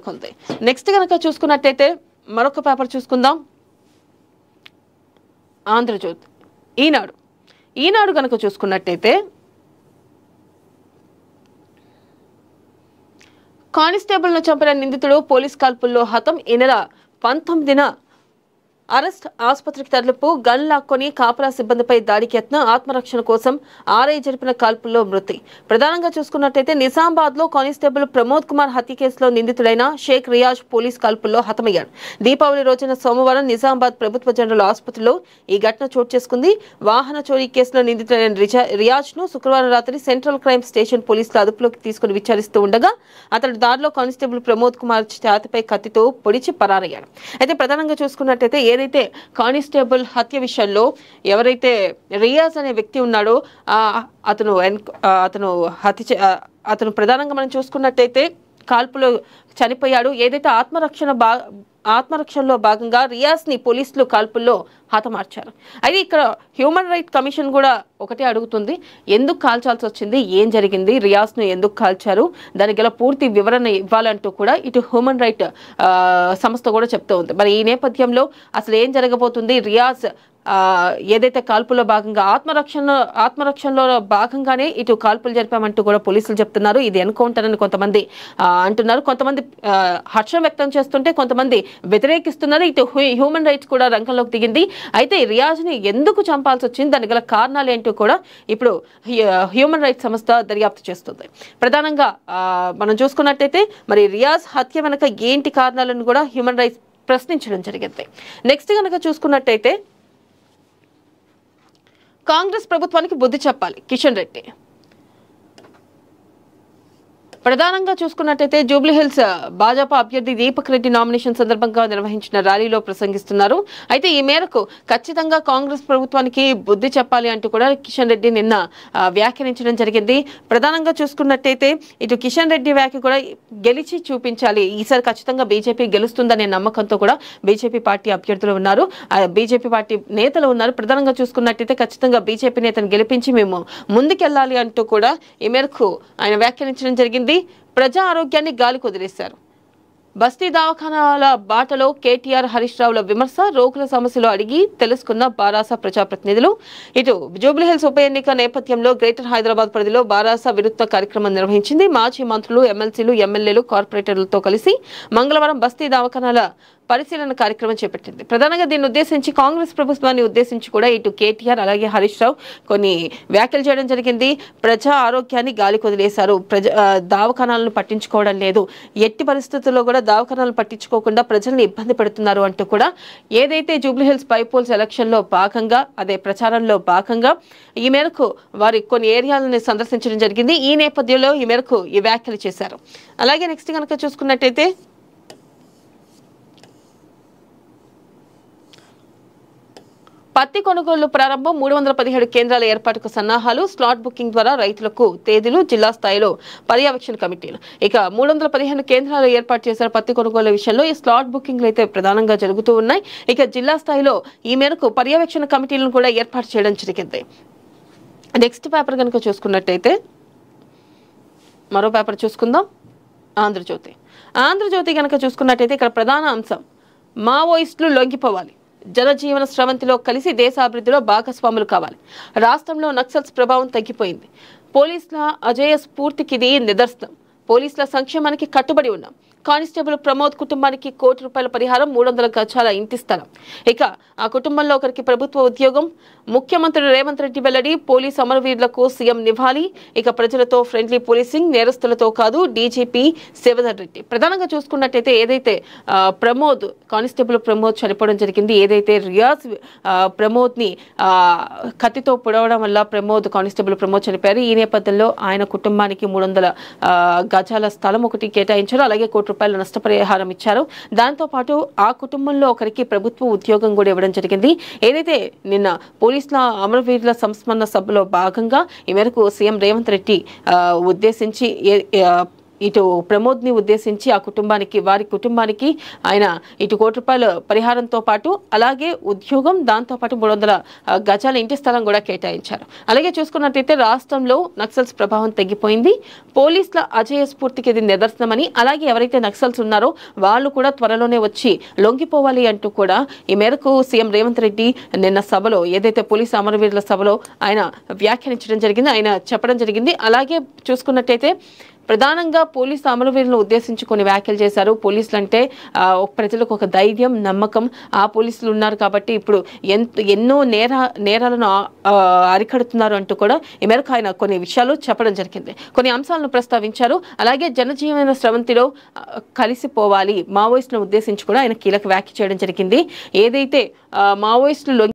నెలకొంది. నెక్స్ట్ కనుక చూసుకున్నట్టయితే మరొక పేపర్ చూసుకుందాం. ఆంధ్రజ్యోతి, ఈనాడు కనుక చూసుకున్నట్టయితే కానిస్టేబుల్ను చంపిన నిందితుడు పోలీస్ కాల్పుల్లో హతం. ఈ నెల 19న అరెస్ట్, ఆసుపత్రికి తరలింపు, గన్ లాక్కొని కాపలా సిబ్బందిపై దాడికి యత్నం, ఆత్మరక్షణ కోసం ఆర్ఐ జరిపిన కాల్పుల్లో మృతి. ప్రధానంగా చూసుకున్నట్టయితే నిజామాబాద్ లో కానిస్టేబుల్ ప్రమోద్ కుమార్ హత్య కేసులో నిందితుడైన షేక్ రియాజ్ పోలీస్ కాల్పుల్లో హతమయ్యాడు. దీపావళి రోజున సోమవారం నిజామాబాద్ ప్రభుత్వ జనరల్ ఆసుపత్రిలో ఈ ఘటన చోటు చేసుకుంది. వాహన చోరీ కేసులో నిందితుడైన రియాజ్ ను శుక్రవారం రాత్రి సెంట్రల్ క్రైమ్ స్టేషన్ పోలీసులు అదుపులోకి తీసుకుని విచారిస్తూ ఉండగా అతడు దారిలో కానిస్టేబుల్ ప్రమోద్ కుమార్ ఛాతిపై కత్తితో పొడిచి పరారయ్యాడు. అయితే ప్రధానంగా చూసుకున్నట్టయితే ఏదైతే కానిస్టేబుల్ హత్య విషయంలో ఎవరైతే రియాజ్ అనే వ్యక్తి ఉన్నాడో అతను ప్రధానంగా మనం చూసుకున్నట్టయితే కాల్పులో చనిపోయాడు. ఏదైతే ఆత్మరక్షణలో భాగంగా రియాజ్ ని పోలీసులు కాల్పుల్లో హతమార్చారు. అయితే ఇక్కడ హ్యూమన్ రైట్ కమిషన్ కూడా ఒకటే అడుగుతుంది, ఎందుకు కాల్చాల్సి వచ్చింది, ఏం జరిగింది, రియాజ్ ను ఎందుకు కాల్చారు, దానికి గల పూర్తి వివరణ ఇవ్వాలంటూ కూడా ఇటు హ్యూమన్ రైట్ సంస్థ కూడా చెప్తూ ఉంది. మరి ఈ నేపథ్యంలో అసలు ఏం జరగబోతుంది, రియాజ్ ఏదైతే కాల్పుల్లో భాగంగా ఆత్మరక్షణలో భాగంగానే ఇటు కాల్పులు జరిపామంటూ కూడా పోలీసులు చెప్తున్నారు. ఇది ఎన్కౌంటర్ అని కొంతమంది అంటున్నారు, కొంతమంది హర్షం వ్యక్తం చేస్తుంటే కొంతమంది వ్యతిరేకిస్తున్నారు. ఇటు హ్యూమన్ రైట్స్ కూడా రంగంలోకి దిగింది. అయితే రియాజ్ ని ఎందుకు చంపాల్సి వచ్చింది, దాని గల కారణాలు ఏంటో కూడా ఇప్పుడు హ్యూమన్ రైట్స్ సంస్థ దర్యాప్తు చేస్తుంది. ప్రధానంగా మనం చూసుకున్నట్టయితే మరి రియాజ్ హత్య వెనక ఏంటి కారణాలను కూడా హ్యూమన్ రైట్స్ ప్రశ్నించడం జరిగింది. నెక్స్ట్ కనుక చూసుకున్నట్టయితే కాంగ్రెస్ ప్రభుత్వానికి బుద్ధి చెప్పాలి కిషన్ రెడ్డి. ప్రధానంగా చూసుకున్నట్టయితే జూబ్లీహిల్స్ భాజపా అభ్యర్థి దీపక్ రెడ్డి నామినేషన్ సందర్భంగా నిర్వహించిన ర్యాలీలో ప్రసంగిస్తున్నారు. అయితే ఈ మేరకు ఖచ్చితంగా కాంగ్రెస్ ప్రభుత్వానికి బుద్ధి చెప్పాలి అంటూ కూడా కిషన్ రెడ్డి నిన్న వ్యాఖ్యానించడం జరిగింది. ప్రధానంగా చూసుకున్నట్టయితే ఇటు కిషన్ రెడ్డి వ్యాఖ్య కూడా గెలిచి చూపించాలి, ఈసారి ఖచ్చితంగా బీజేపీ గెలుస్తుందనే నమ్మకంతో కూడా బీజేపీ పార్టీ అభ్యర్థులు ఉన్నారు, బీజేపీ పార్టీ నేతలు ఉన్నారు. ప్రధానంగా చూసుకున్నట్టయితే ఖచ్చితంగా బీజేపీ నేతను గెలిపించి మేము ముందుకెళ్లాలి అంటూ కూడా ఈ మేరకు ఆయన వ్యాఖ్యానించడం జరిగింది. ప్రజా ఆరోగ్యాన్ని గాలికి వదిలేశారు. బస్తీ దవాఖానాల బాటలో కేటీఆర్, హరీష్ రావుల విమర్శ, రోగుల సమస్యలు అడిగి తెలుసుకున్న బారాస ప్రజాప్రతినిధులు. ఇటు జూబ్లీహిల్స్ ఉప ఎన్నిక నేపథ్యంలో గ్రేటర్ హైదరాబాద్ పరిధిలో బారాస వినూత్న కార్యక్రమం నిర్వహించింది. మాజీ మంత్రులు, ఎమ్మెల్సీలు, ఎమ్మెల్యేలు, కార్పొరేటర్లతో కలిసి మంగళవారం బస్తీ దవాఖానాల పరిశీలన కార్యక్రమం చేపట్టింది. ప్రధానంగా దీన్ని ఉద్దేశించి కాంగ్రెస్ ప్రభుత్వాన్ని ఉద్దేశించి కూడా ఇటు కేటీఆర్ అలాగే హరీష్ రావు కొన్ని వ్యాఖ్యలు చేయడం జరిగింది. ప్రజా ఆరోగ్యాన్ని గాలికి వదిలేశారు, దవాఖానాలను పట్టించుకోవడం లేదు, ఎట్టి పరిస్థితుల్లో కూడా దవాఖానాలను పట్టించుకోకుండా ప్రజల్ని ఇబ్బంది పెడుతున్నారు అంటూ కూడా ఏదైతే జూబ్లీహిల్స్ బైపోల్స్ ఎలక్షన్ లో భాగంగా అదే ప్రచారంలో భాగంగా ఈ మేరకు వారి కొన్ని ఏరియాలను సందర్శించడం జరిగింది. ఈ నేపథ్యంలో ఈ మేరకు ఈ వ్యాఖ్యలు చేశారు. అలాగే నెక్స్ట్ కనుక చూసుకున్నట్టయితే పత్తి కొనుగోలు ప్రారంభం, 317 కేంద్రాల ఏర్పాటుకు సన్నాహాలు, స్లాట్ బుకింగ్ ద్వారా రైతులకు తేదీలు, జిల్లా స్థాయిలో పర్యవేక్షణ కమిటీలు. ఇక 315 కేంద్రాలు ఏర్పాటు చేశారు పత్తి కొనుగోలు విషయంలో. ఈ స్లాట్ బుకింగ్లు అయితే ప్రధానంగా జరుగుతూ ఉన్నాయి. ఇక జిల్లా స్థాయిలో ఈ మేరకు పర్యవేక్షణ కమిటీలను కూడా ఏర్పాటు చేయడం జరిగింది. నెక్స్ట్ పేపర్ కనుక చూసుకున్నట్టయితే మరో పేపర్ చూసుకుందాం. ఆంధ్రజ్యోతి కనుక చూసుకున్నట్టయితే ఇక్కడ ప్రధాన అంశం మావోయిస్టులు లొంగిపోవాలి, జనజీవన స్రవంతిలో కలిసి దేశాభివృద్ధిలో భాగస్వాములు కావాలి, రాష్ట్రంలో నక్సల్స్ ప్రభావం తగ్గిపోయింది, పోలీసుల అజేయ స్ఫూర్తికి ఇది నిదర్శనం, పోలీసుల సంక్షేమానికి కట్టుబడి ఉన్నాం, కానిస్టేబుల్ ప్రమోద్ కుటుంబానికి ₹1,00,00,000 పరిహారం, 300 గజాల ఇంటి స్థలం, ఇక ఆ కుటుంబంలో ఒకరికి ప్రభుత్వ ఉద్యోగం, ముఖ్యమంత్రి రేవంత్ రెడ్డి వెల్లడి, పోలీస్ అమరవీరులకు సీఎం నివాళి, ఇక ప్రజలతో ఫ్రెండ్లీ పోలీసింగ్, నేరస్తులతో కాదు డీజీపీ శివధర్ రెడ్డి. ప్రధానంగా చూసుకున్నట్టయితే ఏదైతే కానిస్టేబుల్ ప్రమోద్ చనిపోవడం జరిగింది, ఏదైతే రియాజ్ ప్రమోద్ ని కత్తితో పొడవడం వల్ల కానిస్టేబుల్ ప్రమోద్ చనిపోయారు. ఈ నేపథ్యంలో ఆయన కుటుంబానికి 300 గజాల స్థలం ఒకటి కేటాయించారు, అలాగే ₹1,00,00,000 నష్టపరిహారం ఇచ్చారు. దాంతో పాటు ఆ కుటుంబంలో ఒకరికి ప్రభుత్వ ఉద్యోగం కూడా ఇవ్వడం జరిగింది. ఏదైతే నిన్న పోలీసుల అమరవీరుల సంస్మరణ సభలో భాగంగా ఈ మేరకు సీఎం రేవంత్ రెడ్డి ఉద్దేశించి ఇటు ప్రమోద్ని ఉద్దేశించి వారి కుటుంబానికి ఆయన ఇటు ₹1,00,00,000 పరిహారంతో పాటు అలాగే ఉద్యోగం, దాంతో పాటు 300 గజాల ఇంటి స్థలం కూడా కేటాయించారు. అలాగే చూసుకున్నట్లయితే రాష్ట్రంలో నక్సల్స్ ప్రభావం తగ్గిపోయింది. పోలీసుల అజేయ స్ఫూర్తికి ఇది నిదర్శనమని, అలాగే ఎవరైతే నక్సల్స్ ఉన్నారో వాళ్ళు కూడా త్వరలోనే వచ్చి లొంగిపోవాలి అంటూ కూడా ఈ మేరకు సీఎం రేవంత్ రెడ్డి నిన్న సభలో, ఏదైతే పోలీసు అమరవీరుల సభలో ఆయన వ్యాఖ్యానించడం జరిగింది, ఆయన చెప్పడం జరిగింది. అలాగే చూసుకున్నట్టయితే ప్రధానంగా పోలీసు అమరవీరులను ఉద్దేశించి కొన్ని వ్యాఖ్యలు చేశారు. పోలీసులు అంటే ప్రజలకు ఒక ధైర్యం, నమ్మకం. ఆ పోలీసులు ఉన్నారు కాబట్టి ఇప్పుడు ఎన్నో నేరాలను అరికడుతున్నారు అంటూ కూడా ఈ మేరకు ఆయన కొన్ని విషయాలు చెప్పడం జరిగింది. కొన్ని అంశాలను ప్రస్తావించారు. అలాగే జనజీవన స్రవంతిలో కలిసిపోవాలి, మావోయిస్టులను ఉద్దేశించి కూడా ఆయన కీలక వ్యాఖ్య చేయడం జరిగింది. ఏదైతే మావోయిస్టులు